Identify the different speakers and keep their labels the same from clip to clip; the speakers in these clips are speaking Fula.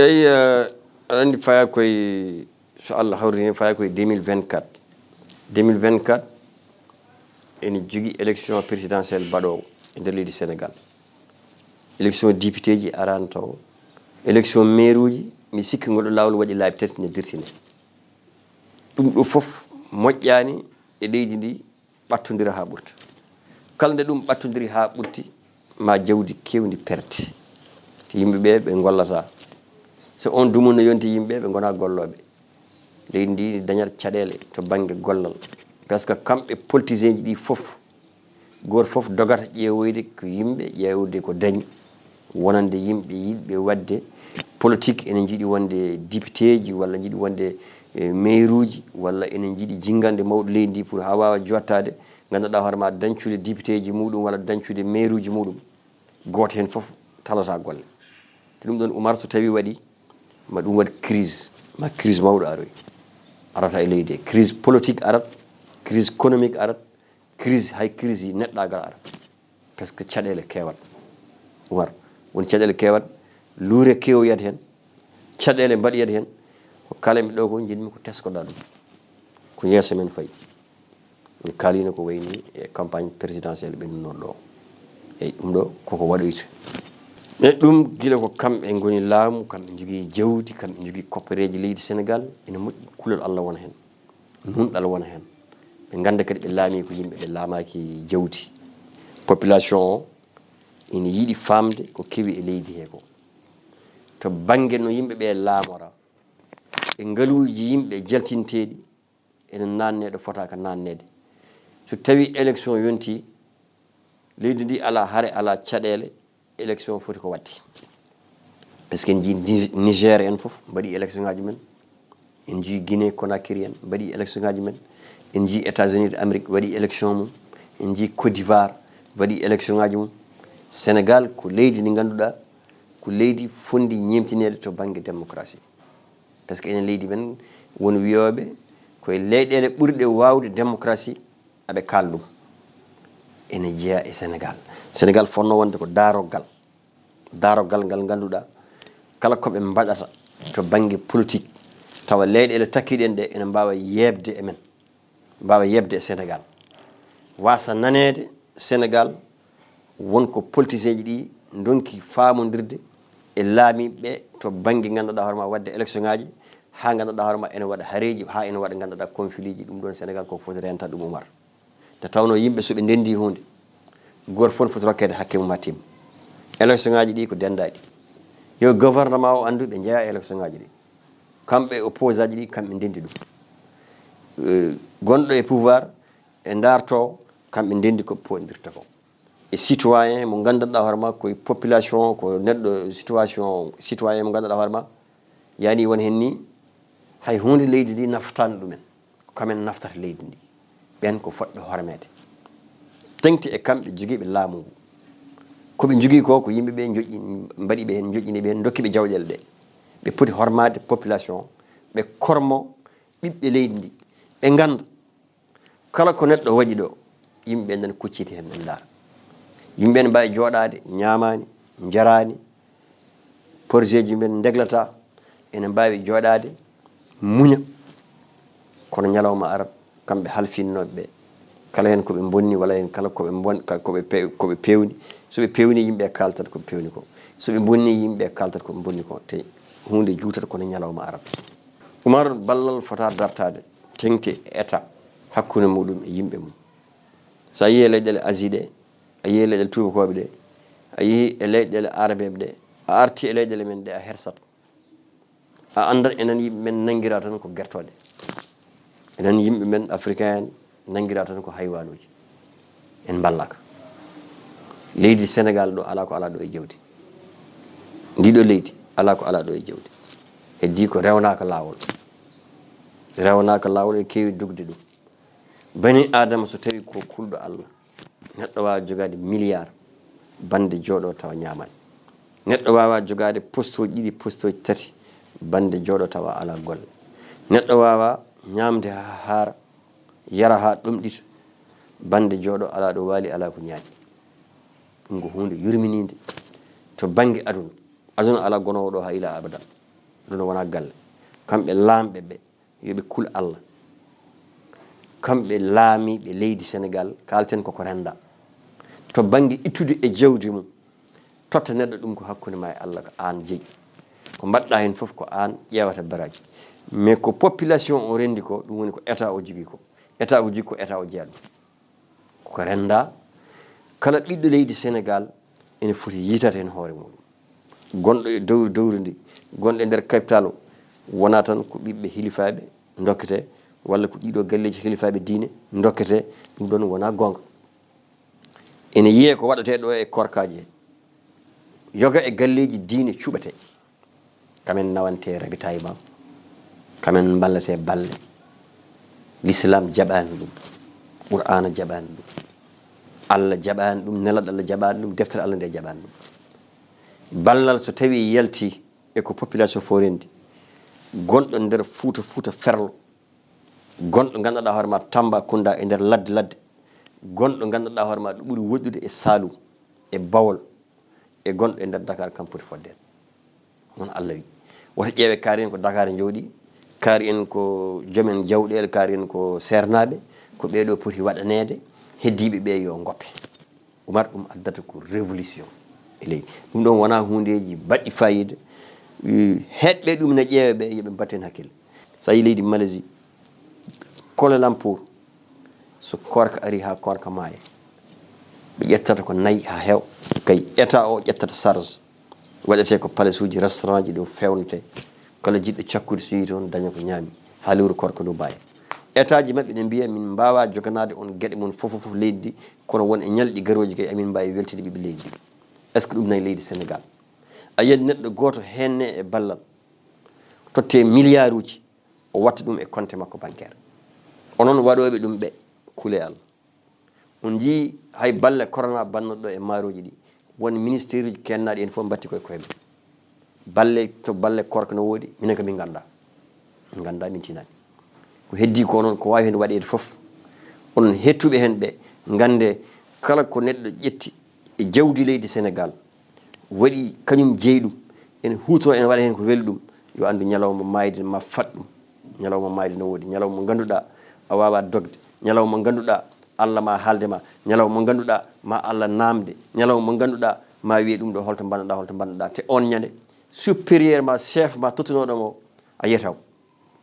Speaker 1: eyi andi faya koye so Allah hawrini faya koye 2024 ene jogui élection présidentielle baɗowo e nder leydi Sénégal. Élection député ji arano taw élection maire uji mi sikki ngoɗo lawol waɗi laabi tati ne dirtine ɗum ɗo foof moƴƴani e leydi ndi ɓattodira ha ɓurta kala nde ɗum ɓattodiri ha ɓurti ma jawdi kewdi perte yimɓeɓe ɓe gollata so on dumunno yonti yimɓe ɓe gona golloɓe leydi ndi dañat caɗele to banggue gollal par ce que kamɓe politicien ji ɗi foof goto foof dogata ƴeewoyde ko yimɓe ƴeewde ko dañi wonande yimɓe yiɗɓe wadde politique ene jiiɗi wonde député ji walla jiiɗi wonde maire uji walla ene jiiɗi jingande mawɗo leydi ndi pour ha wawa jottade ganduɗa hoore ma dañcude député ji muɗum walla dañcude maire uji muɗum goto hen foof talata golle te ɗum ɗon Oumar so tawi waɗi ma ɗum waɗi crise ma crise mawɗo aroy arata e leydi crise politique arat crise économique arat crise hay crise neɗɗagal arat par ce que caɗele kewat Oumar woni caɗele kewat luure kewoyat hen caɗele mbaɗiyat hen ko kalenɓe ɗo ko jinmi ko teskoɗa ɗum ko yeeso men fayi en kalino ko wayni e campagne présidentielle ɓe nunnoɗo ɗo eyyi ɗum ɗo koko waɗoyta mais ɗum guila ko kamɓe goni laamu kamɓe jogui jawdi kamɓe jogui koppareji leydi Sénégal ene moƴƴi kulol Allah wona hen nunɗal wona hen ɓe ganda kadi ɓe laami ko yimɓe ɓe laamaki jawdi population o ene yiiɗi famde ko kewi e leydi he ko to banggue no yimɓeɓe laamora e ngaaluji yimɓe jaltinteɗi ene nanne ɗo fotaka nannede so tawi élection yonti leydi ndi ala haare ala caɗele élection foti ko watti par ce que en jii Niger en foof mbaɗi élection ngaji men en jii Guinée Conakry en mbaɗi élection ngaji men en jii États-Unis de Amérique waɗi élection mum en jii Côte d'Ivoire waɗi élection ngaji mum Sénégal ko leydi ndi ganduɗa ko leydi fondi ñemtinede to banggue démocratie par ce que enen leydi men won wiyoɓe koye leyɗele ɓurɗe wawde démocratie aɓe kaal ɗum ene jeeya e Sénégal Sénégal fonno wonde ko daroggal ngal ganduɗa kala koɓe mbaɗata to banggue politique tawa leyɗele takkiɗen ɗe ene mbawa yebde e men mbawa yebde e Sénégal wasa nanede Sénégal wonko politicien ji ɗi donki famodirde e laamiɓe to banggue ganduɗa hoorema wadde élection ngaji ha ganduɗa hoorema ene waɗa haareji ha ene waɗa ganduɗa conflit ji ɗum ɗon Sénégal koko foti renta ɗum Oumar te tawno yimɓe soɓe ndendi hunde goto fof foti rokkede hakke mum ha timma élection ngaji ɗi ko dendaɗi yo gouvernement o andu ɓe jeeya élection ngaji ɗi kamɓe opposant ji ɗi kamɓe ndendi ɗum gonɗo e pouvoir e darto kamɓe ndendi koɓe poɗirta ko e citoyen mo gandanɗa hoorema koye population ko neɗɗo citoyen mo gandanɗa hoorema yani won hen ni hay hunde leydi ndi naftani ɗumen kamen naftata leydi ndi ɓen ko fotɓe hormede tengti e kamɓe joguiɓe laamu ngu koɓe jogui ko yimɓeɓe joƴƴi mbaɗiɓe hen joƴƴiniɓe hen dokkiɓe jawɗele ɗe ɓe poti hormade population ɓe kormo ɓiɓɓe leydi ndi ɓe ganda kala ko neɗɗo waɗi ɗo yimɓeɓe nana kucciti hen ɓen daara yimɓe ne mbawi joɗade ñamani jarani projet ji men deglata ene mbawi joɗade muña kono ñalawma arat kamɓe halfinnoɓe ɓe kala hen koɓe bonni walla hen kala koɓe pewni soɓe pewni yimɓe kaltat koɓe pewni ko soɓe bonni yimɓe kaltat koɓe bonni ko te hunde juutata kono ñalawma arat Oumar ballal fota dartade tengti état hakkude muɗum e yimɓe mum sa yi e leyɗele Asie ɗe a yeehi leyɗele tubakoɓe ɗe a yeehi e leyɗele arabeɓe ɗe a arti e leyɗele men ɗe a hersat a andat enen yimɓe men nanguira tan ko guertoɗe enen yimɓe men africain en nanguira tan ko haywanuji en ballaka leydi Sénégal ɗo ala ko ala ɗo e jawdi ndiɗo leydi ala ko ala ɗo e jawdi heddi ko rewnaka lawol e kewi dugde ɗum bani adama so tawi ko kulɗo Allah neɗɗo wawa jogade milliard bande jooɗo tawa ñamani neɗɗo wawa jogade poste uji ɗiɗi poste uji tati bande jooɗo tawa ala golle neɗɗo wawa ñamde ha haara yara ha ɗumɗita bande jooɗo ala ɗo waali ala ko ñaaƴi ɗum ko hunde yurminide to banggue aduna ala gonowo ɗo ha ila abada ɗum wona galle kamɓe laamɓe ɓe yoɓe kul Allah kamɓe laamiɓe leydi Sénégal kalten koko renda to bangi ittude e jawdi mum totta neɗɗo ɗum ko hakkude ma e Allah ko an jeeyi ko mbaɗɗa hen fof ko an ƴewata baraji mais ko population o rendi ko ɗum woni ko état o jogui ko état o jogui ko état o jeeya ɗum koko renda kala ɓiɗɗo leydi Sénégal ene foti yitate hen hoore muɗum gonɗo e dowri ndi gonɗo e nder capital o wona tan ko ɓiɓɓe hilifaɓe dokkete walla ko ɗiɗo galleji hilifaɓe diine dokkete ɗum ɗon wona gonga ene yiye ko waɗate ɗo e korkaji he yoga e galleji diine cuɓate kamen nawante rabitayma kamen ballate balle l'islam jaɓani ɗum qur'ana jaɓani ɗum Allah jaɓani ɗum nelaɗo Allah jaɓani ɗum deftere Allah nde jaɓani ɗum ballal so tawi yalti e ko population fo rendi gonɗo nder Fuuta Ferlo gonɗo ganduɗa hoore ma Tambacounda e nder ladde gonɗo ganduɗa hoore ma ɗo ɓuuri woɗɗude e Saloum e Bawol e gonɗo e nder Dakar kam poti fodde on Allah wi woto ƴeewe kaari en ko Dakar jooɗi kaari en ko joomen jawɗele kaari en ko sernaɓe ko ɓeɗo poti waɗanede heddiɓe ɓe yo goppe umar ɗum addata ko révolution e leydi ɗum ɗon wona hundeji baɗɗi fayida heɗɓe ɗum ne ƴeewe ɓe yooɓe mbatten hakkille sa yi leydi Malaisie Kuala Lumpur so korka ari ha korka maaye ɓe ƴettata ko nayi ha heew kay état o ƴettata charge waɗete ko palace uji restaurant ji ɗo fewnete kala jiɗɗo cakkude so yi toon daña ko ñaami ha lewru korka ɗo mbaye état ji maɓɓe ne mbiya min mbawa joganade on gueɗe mon fof leydi ndi kono won e ñalɗi garoji kay amin mbawi weltide ɓiɓe leydi ndi est ce que ɗum nayi leydi Sénégal a yiyat neɗɗo goto henne e ballal totte milliard uji o watta ɗum e compte makko bancaire onon waɗoɓe ɗum ɓe kuule Allah on jii hay balle corona bannoɗo e maaroji ɗi won ministére uji kennaɗi en fof batti koye koyeɓe balle to balle korka no woodi minen ko min ganda min tinani ko heddi ko noon ko wawi hen waɗede foof onon hettuɓe hen ɓe gande kala ko neɗɗo ƴetti e jawdi leydi Sénégal waɗi kañum jeeyi ɗum ene hutoro ene waɗa hen ko weli ɗum yo andu ñalawma mayde ma fat ɗum ñalawma mayde no woodi ñalawma mo ganduɗa a wawa dogde ñalawma mo ganduɗa Allah ma haalde ma ñalawma mo ganduɗa ma Allah namde ñalawma mo ganduɗa ma wiye ɗum ɗo holto bannoɗa te on ñande supérieur ma chef ma tottunoɗo mo a yiyataw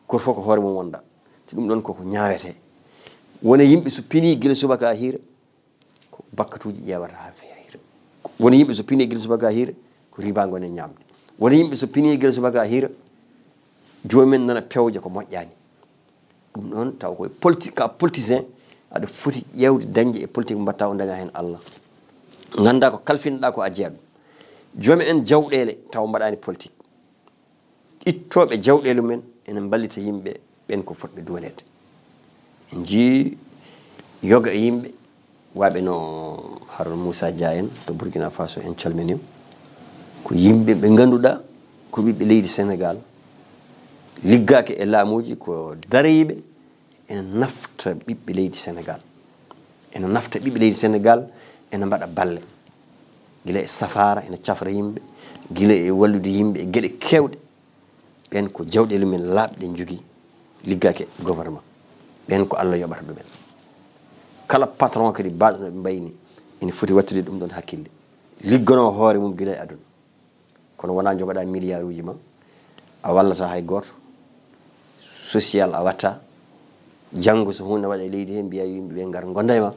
Speaker 1: koto fof ko hoore mum wonda te ɗum ɗon koko ñawete wona yimɓe so pini guila subaka ha hiira ko bakkatuji ƴewata ha hiira wona yimɓe so pini guila subaka ha hiira ko riba gone ñamde wona yimɓe so pini guila subaka ha hiira jomumen nana pewja ko moƴƴani ɗum ɗon taw koye politique ka politicien aɗa foti ƴewde dañde e politique mbatta o daña hen Allah ganda ko kalfinɗa ko a jeeya ɗum joomi en jawɗele taw mbaɗani politique ittoɓe jawɗele men ene ballita yimɓe ɓen ko fotɓe donede en jii yoga e yimɓe waɓe no Harouna Moussa Dia en to Burkina Faso en calminim ko yimɓe ɓe ganduɗa ko ɓiɓɓe leydi Sénégal liggake e laamuji ko dariɓe ene nafta ɓiɓɓe leydi Sénégal ene mbaɗa balle gila e safara ene cafra yimɓe gila e wallude yimɓe e gueɗe kewɗe ɓen ko jawɗele men laaɓɗe jogui liggake gouvernement ɓen ko Allah yoɓata ɗumen kala patron kadi baɗo no ɓe mbayni ene foti wattude ɗum ɗon hakkille liggono hoore mum gila e aduna kono wona jogoɗa milliard uji ma a wallata hay goto social a watta janggo so hunde waɗa e leydi he mbiya yimɓeɓe ngar gonda e ma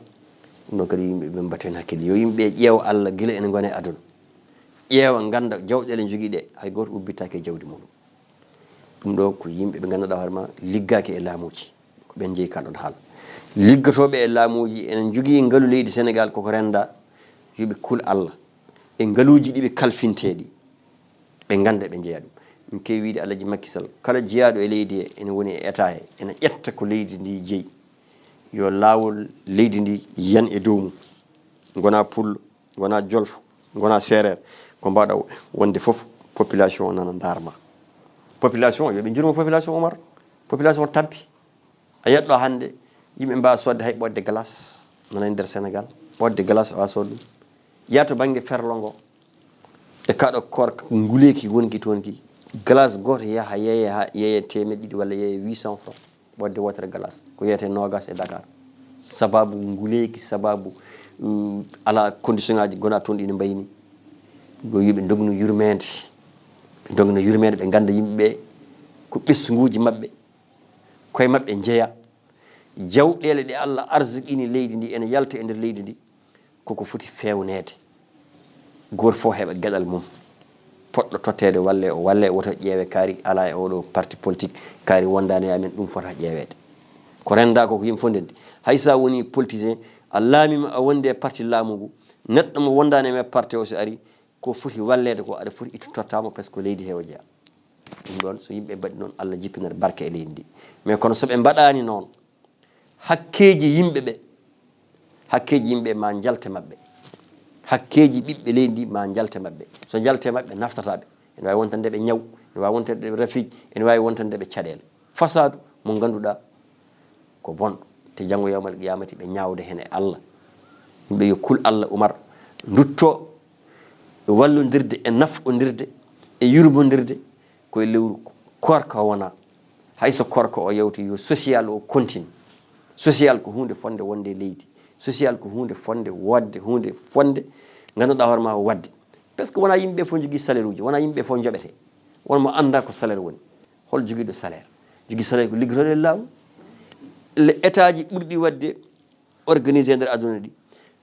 Speaker 1: ɗum ɗon kadi yimɓeɓe mbatten hakkille yo yimɓeɓe ƴeewa Allah gila ene gone aduna ƴeewa ganda jawɗele jogui ɗe hay goto ubbitake e jawdi muɗum ɗum ɗo ko yimɓeɓe ganduɗa hoore ma liggaki e laamuji ko ɓen jeeyi kalɗon haala liggotoɓe e laamuji enen jogui ngaalu leydi Sénégal koko renda yoɓe kul Allah e ngaaluji ɗiɓe kalfinteɗi ɓe ganda ɓe jeeya ɗum min kewi wiide Alaji Macky Sall kala jeeyaɗo e leydi he ene woni e état he ene ƴetta ko leydi ndi jeeyi yo laawol leydi ndi yiyan e dow mum gona pullo gona jolfo gona séréer ko mbaɗa wonde foof population o nana darma population yoɓe jurmo population Oumar population tampi a yiyatɗo hande yimɓe mbawa sodde hay ɓodde glace nana e nder Sénégal ɓodde glace a wawa sodde ɗum yiya to banggue ferlo ngo e kaɗo korka nguleki wonki toon ki glace goto yaha yeeye temedɗiɗi walla yeeye 800 francs wadde wotere glace ko yeyete nogas e Dakar sababu nguleki sababu ala condition ngaji gona toon ɗi no mbayni ɗo yiɓe dogno yurmede ɓe ganda yimɓeɓe ko ɓesguji mabɓe koye mabɓe jeeya jawɗele ɗe Allah arsuqini leydi ndi ene yalta e nder leydi ndi koko foti fewnede goto fof heɓa gueɗal mum poɗɗo tottede walle woto ƴeewe kaari ala e oɗo parti politique kaari wondani amen ɗum fota ƴeewede ko renda ko yimɓe fof ndendi hay sa woni politicien a laamima a wonde e parti laamu ngu neɗɗo mo wondani e parti o so ari ko foti wallede ko aɗa foti ittu tottamo par ce que leydi he o jeeya ɗum ɗon so yimɓe mbaɗi noon Allah jippinata barke e leydi ndi mais kono soɓe mbaɗani noon hakkeji yimɓe ma jalte mabɓe hakkeji ɓiɓɓe leydi ndi ma jalte mabɓe so jalte mabɓe naftataɓe ene wawi wontande ɓe ñaw ene wawi wontande ɓe rafiji ene wawi wontande ɓe caɗele fasadu mo ganduɗa ko bonɗo te janggo yawmal qiyamati ɓe ñawde hen e Allah yimɓe yo kul Allah Umar dutto e wallodirde e nafɗodirde e yurmodirde koye lewru korka wona hayso korka o yewti yo social o continue social ko hunde fonde wonde e leydi social ko hunde fonde wadde hunde fonde ganduɗa hoore ma wadde par ce que wona yimɓe fof jogui salaire uji wona yimɓe fof joɓete wonmo anda ko salaire woni hol joguiɗo salaire jogui salaire ko liggotoɗo e lawol le état ji ɓurɗi wadde organisé nder aduna ɗi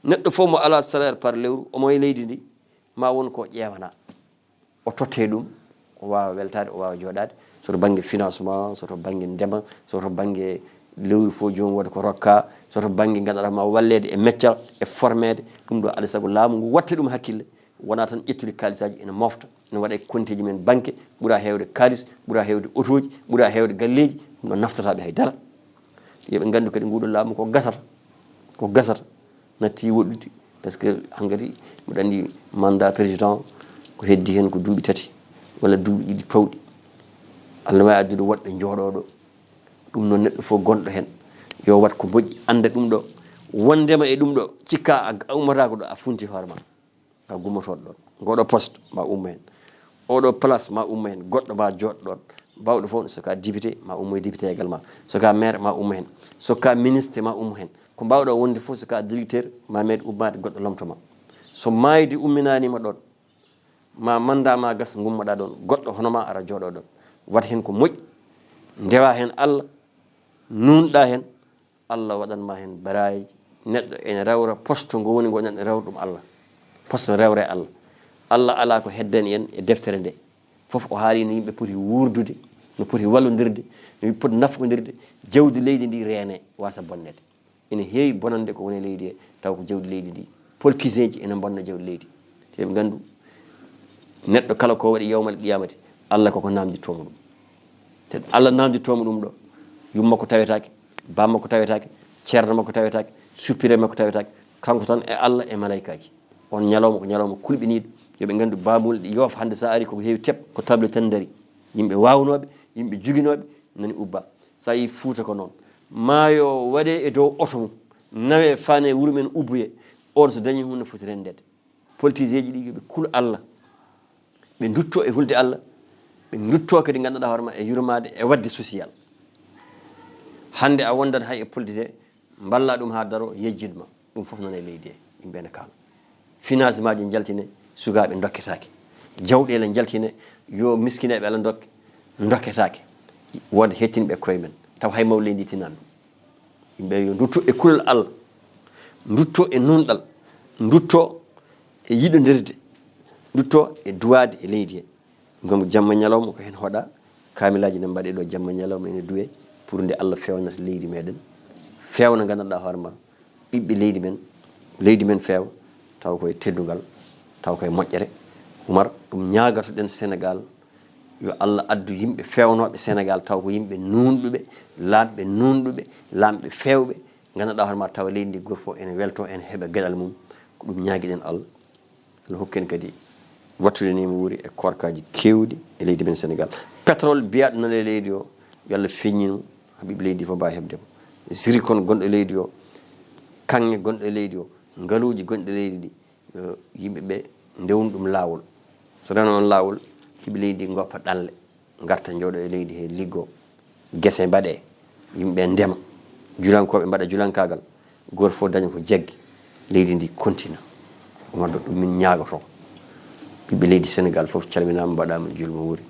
Speaker 1: neɗɗo fof mo ala salaire par lewru omo e leydi ndi ma won ko ƴewana o totte ɗum o wawa weltade o wawa joɗade soto banggue financement soto banggue ndema soto banggue lewru fof jomum waɗa ko rokka soto banggue ganduɗa ma wallede e meccal e formede ɗum ɗo alay saago laamu ngu watta ɗum hakkille wona tan ƴettude kalisaji ene mofta ene waɗa e compte ji men banque ɓuura hewde kalis ɓuura hewde auto ji ɓuura hewde galleji ɗum ɗo naftataɓe haydara yoɓe gandu kadi nguɗo laamu ko gasata natti woɗɗude par ce que hankkadi mbiɗa andi mandat président ko heddi hen ko duuɓi tati walla duuɓi ɗiɗi pawɗi Allah wawi addude woɗɓe jooɗoɗo ɗum noon neɗɗo fof gonɗo hen yo wat ko moƴƴi anda ɗum ɗo wondema e ɗum ɗo cikka a ummatako ɗo a funti hoorema a gummotoɗo ɗon ngoɗo poste ma ummo hen oɗo place ma ummo hen goɗɗo ma jooɗo ɗon bawɗo fof soka député ma ummo e député également soka maire ma ummo hen soka ministre ma ummo hen ko mbawɗo wonde fof soka directeur ma meeɗi ummade goɗɗo lomtoma so mayde umminanima ɗon ma manda ma gas gummoɗa ɗon goɗɗo honoma ara jooɗo ɗon wat hen ko moƴƴi ndewa hen Allah nunɗa hen Allah waɗanma hen baraji neɗɗo ene rewra poste ngo woni ngo neɗɗo rewra ɗum Allah poste rewre Allah Allah ala ko heddani en e deftere nde foof o haali no yimɓe poti wurdude no poti wallodirde no poti nafgodirde jawdi leydi ndi reene wasa bonnede ene heewi bonande ko woni e leydi he taw ko jawdi leydi ndi politicien ji ene bonna jawdi leydi teɓe gandu neɗɗo kala ko waɗi yawmal qiyamati Allah koko namditomo ɗum te Allah namditomo ɗum ɗo yummakko tawetake bammakko tawetake ceerno makko tawetake suppiré makko tawetake kanko tan e Allah e malaikaji on ñalawma ko ñalawma kulɓiniɗo yoɓe gandu babulɗe yoofa hande sa ari koko heewi teɓ ko table tan daari yimɓe wawnoɓe yimɓe juguinoɓe nani ubba sa yi Fuuta ko noon maayo waɗe e dow oto mum nawe fane wuuro men ubboye on so dañi hunde foti rendede politicien ji ɗi yoɓe kuul Allah ɓe dutto e hulde Allah ɓe dutto kadi ganduɗa hoorema e yurmade e wadde social hande a wondat hay e politicien balla ɗum ha daro yejjidma ɗum foof noon e leydi he yimɓe ne kaala financement ji jaltine sukaɓe dokketake jawɗele jaltine yo miskineɓe Allah dokketake wonde hettinɓe koye men taw hay maw leydi tinan ɗum yimɓe yo dutto e kulal Allah dutto e nunɗal dutto e yiɗodirde dutto e duwade e leydi he gam jamma ñalawma ko hen hoɗa kamilaji ne mbaɗe ɗo jamma ñalawma ene duwe pour nde Allah fewnata leydi meɗen fewna gandanɗa hoorema ɓiɓɓe leydi men feewa taw koye teddugal taw koye moƴƴere Oumar ɗum ñagatoɗen Sénégal yo Allah addu yimɓe fewnoɓe Sénégal taw ko yimɓe nunɗuɓe lamɓe fewɓe gandanɗa hoorema tawa leydi ndi goto fof ene welto ene heeɓa gueɗal mum ko ɗum ñaguiɗen Allah hokken kadi wattude ni mi wuuri e korkaji kewɗi e leydi men Sénégal pétrole biyaɗo nan e leydi o yo Allah feññinmo haɓiɓe leydi fof mbawi heɓdemo zircon gonɗo e leydi o kanŋe gonɗo e leydi o ngaluji gonɗi e leydi ɗi yimɓeɓe ndewnu ɗum lawol so reno on lawol hiɓe leydi goppa ɗanle garta jooɗo e leydi he liggo gese mbaɗe yimɓe ndema julankoɓe mbaɗa julankagal goto fof daña ko jaggi leydi ndi continue ɗum wadda ɗum min ñaagoto ɓiɓɓe leydi Sénégal fof calminama mbaɗama julmo wuuri